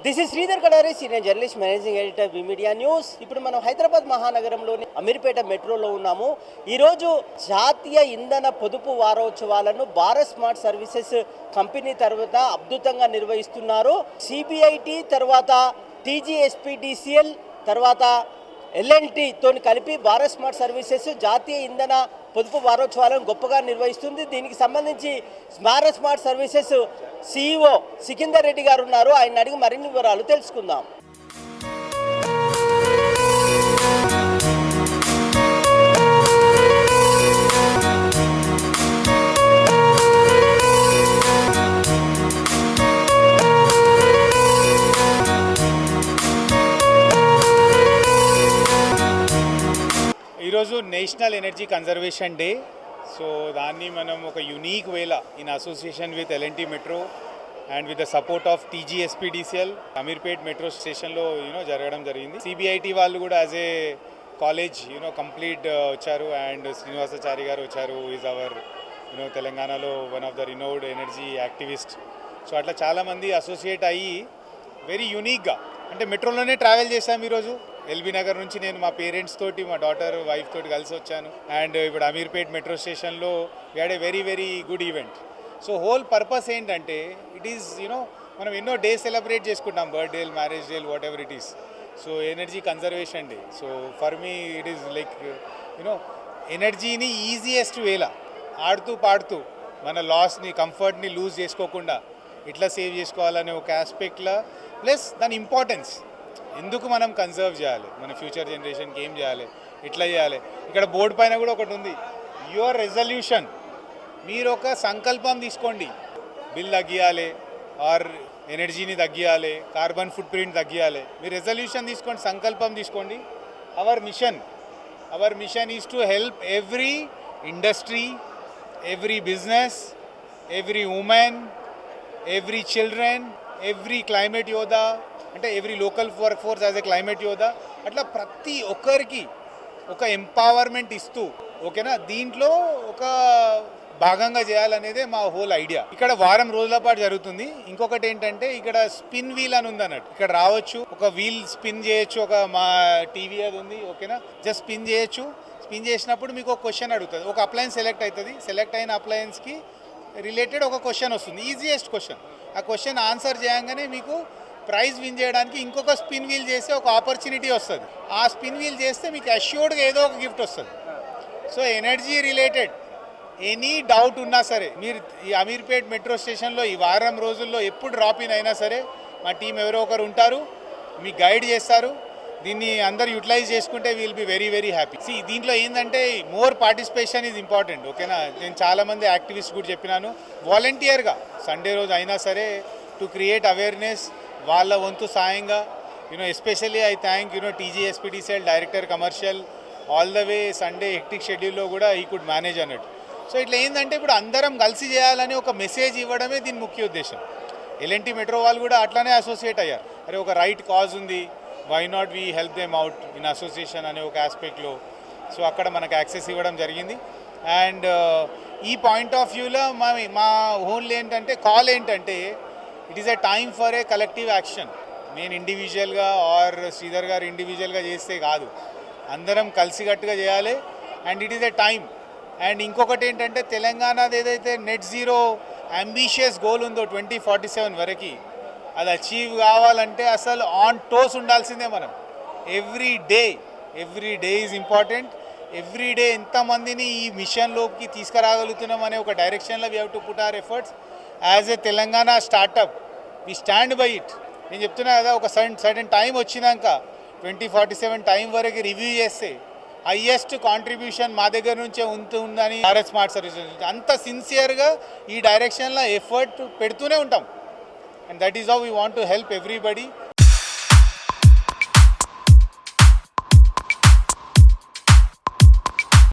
This is Sridhar Kadari, senior journalist, managing editor we media news. ఇప్పుడు మనం హైదరాబాద్ మహానగరంలోని అమీర్పేట మెట్రోలో ఉన్నాము. ఈరోజు జాతీయ ఇంధన పొదుపు వారోత్సవాలను భారత్ స్మార్ట్ సర్వీసెస్ కంపెనీ తర్వాత అద్భుతంగా నిర్వహిస్తున్నారు. సిబిఐటి తర్వాత టీజీఎస్పీడీసీఎల్ తర్వాత ఎల్ఎన్టీ తోని కలిపి భారత్ స్మార్ట్ సర్వీసెస్ జాతీయ ఇంధన పొదుపు వారోత్సవాలను గొప్పగా నిర్వహిస్తుంది. దీనికి సంబంధించి Bharat smart services CEO Sikandar Reddy గారు ఉన్నారు. ఆయన అడిగి మరిన్ని వివరాలు తెలుసుకుందాం. ఈరోజు national energy conservation day. So దాన్ని మనం ఒక యూనిక్ వేలా in association with L N T metro and with the support of TGSPDCL Ameerpet metro స్టేషన్లో జరగడం జరిగింది. సిబిఐటి వాళ్ళు కూడా యాజ్ ఏ కాలేజ్ కంప్లీట్ వచ్చారు అండ్ శ్రీనివాసాచారి గారు వచ్చారు. ఈజ్ అవర్ తెలంగాణలో one of the renowned energy activist. So అట్లా చాలామంది అసోసియేట్ అయ్యి వెరీ యూనిక్గా అంటే మెట్రోలోనే ట్రావెల్ చేశాము. ఈరోజు ఎల్బీ నగర్ నుంచి నేను మా పేరెంట్స్ తోటి, మా డాటర్ వైఫ్ తోటి కలిసి వచ్చాను. అండ్ ఇప్పుడు అమీర్పేట్ మెట్రో స్టేషన్లో we had a very very good event. So whole purpose ఏంటంటే ఇట్ ఈస్ మనం ఎన్నో డేస్ సెలబ్రేట్ చేసుకుంటాం, birthday, marriage day, what ever it is. So energy conservation day. So for me it is like ఎనర్జీని easiest వేలా ఆడుతూ పాడుతూ మన లాస్ని, కంఫర్ట్ని loose చేసుకోకుండా ఇట్లా సేవ్ చేసుకోవాలనే ఒక ఆస్పెక్ట్లో, ప్లస్ దాని ఇంపార్టెన్స్ ఎందుకు మనం కన్సర్వ్ చేయాలి, మన ఫ్యూచర్ జనరేషన్కి ఏం చేయాలి, ఇట్లా చేయాలి. ఇక్కడ బోర్డు పైన కూడా ఒకటి ఉంది, యువర్ రెజల్యూషన్. మీరు ఒక సంకల్పం తీసుకోండి, బిల్ తగ్గియాలి ఆర్ ఎనర్జీని తగ్గియాలి, కార్బన్ ఫుట్ ప్రింట్ తగ్గియాలి. మీరు రెజల్యూషన్ తీసుకోండి, సంకల్పం తీసుకోండి. Hour machine is to help every industry, every business, every women, every children, every climate యోధా, అంటే every local work force as a climate యోధా. అట్లా ప్రతి ఒక్కరికి ఒక ఎంపవర్మెంట్ ఇస్తూ, ఓకేనా, దీంట్లో ఒక భాగంగా చేయాలనేదే మా హోల్ ఐడియా. ఇక్కడ వారం రోజుల పాటు జరుగుతుంది. ఇంకొకటి ఏంటంటే ఇక్కడ స్పిన్ వీల్ అని ఉంది అన్నట్టు. ఇక్కడ రావచ్చు, ఒక వీల్ స్పిన్ చేయొచ్చు, ఒక మా టీవీ అది ఉంది, ఓకేనా, జస్ట్ స్పిన్ చేయొచ్చు. స్పిన్ చేసినప్పుడు మీకు ఒక క్వశ్చన్ అడుగుతుంది, ఒక అప్లయన్స్ సెలెక్ట్ అవుతుంది. సెలెక్ట్ అయిన అప్లయన్స్కి రిలేటెడ్ ఒక క్వశ్చన్ వస్తుంది, ఈజియెస్ట్ క్వశ్చన్. ఆ క్వశ్చన్ ఆన్సర్ చేయగానే మీకు ప్రైజ్ విన్ చేయడానికి ఇంకొక స్పిన్ వీల్ చేస్తే ఒక ఆపర్చునిటీ వస్తుంది. ఆ స్పిన్ వీల్ చేస్తే మీకు అష్యూర్డ్గా ఏదో ఒక గిఫ్ట్ వస్తుంది. So energy related any doubt ఉన్నా సరే మీరు ఈ అమీర్పేట్ మెట్రో స్టేషన్లో ఈ వారం రోజుల్లో ఎప్పుడు డ్రాప్ ఇన్ అయినా సరే మా టీం ఎవరో ఒకరు ఉంటారు, మీకు గైడ్ చేస్తారు. దీన్ని అందరు యూటిలైజ్ చేసుకుంటే will be very very happy. దీంట్లో ఏంటంటే మోర్ పార్టిసిపేషన్ ఈజ్ ఇంపార్టెంట్, ఓకేనా. నేను చాలామంది యాక్టివిస్ట్ కూడా చెప్పినాను, వాలంటీర్గా సండే రోజు అయినా సరే టు క్రియేట్ అవేర్నెస్, వాళ్ళ వంతు సాయంగా. Especially I thank TGSPDCL director commercial, all the way Sunday hectic షెడ్యూల్లో కూడా ఈ కుడ్ మేనేజ్ అన్నట్టు. సో ఇట్లా ఏంటంటే ఇప్పుడు అందరం కలిసి చేయాలని ఒక మెసేజ్ ఇవ్వడమే దీని ముఖ్య ఉద్దేశం. ఎల్ఎన్టీ మెట్రో వాళ్ళు కూడా అట్లానే అసోసియేట్ అయ్యారు. అరే ఒక రైట్ కాజ్ ఉంది, why not we help them out in association అనే ఒక ఆస్పెక్ట్లో. సో అక్కడ మనకు యాక్సెస్ ఇవ్వడం జరిగింది. అండ్ ఈ పాయింట్ ఆఫ్ వ్యూలో మా ఓన్లీ ఏంటంటే కాల్ ఏంటంటే it is a time for a collective action. నేను ఇండివిజువల్గా ఆర్ శ్రీధర్ గారు ఇండివిజువల్గా చేస్తే కాదు, అందరం కలిసికట్టుగా చేయాలి. And it is a time. And ఇంకొకటి ఏంటంటే తెలంగాణది ఏదైతే నెట్ జీరో అంబిషియస్ గోల్ ఉందో 2047 వరకు, అది అచీవ్ కావాలంటే అసలు ఆన్ టోస్ ఉండాల్సిందే మనం. Every day is important. Every day ఎంతమందిని ఈ మిషన్లోకి తీసుకురాగలుగుతున్నాం అనే ఒక డైరెక్షన్లో we have to put our efforts. As a Telangana startup we stand by it. నేను చెప్తున్నా కదా, ఒక సర్టెన్ టైం వచ్చినాక 2047 టైం వరకు రివ్యూ చేస్తే హయ్యెస్ట్ కాంట్రిబ్యూషన్ మా దగ్గర నుంచే ఉంటుందని భారత్ స్మార్ట్ సర్వీసెస్ అంత సిన్సియర్గా ఈ డైరెక్షన్లో ఎఫర్ట్ పెడుతూనే ఉంటాం. And that is how we want to help everybody.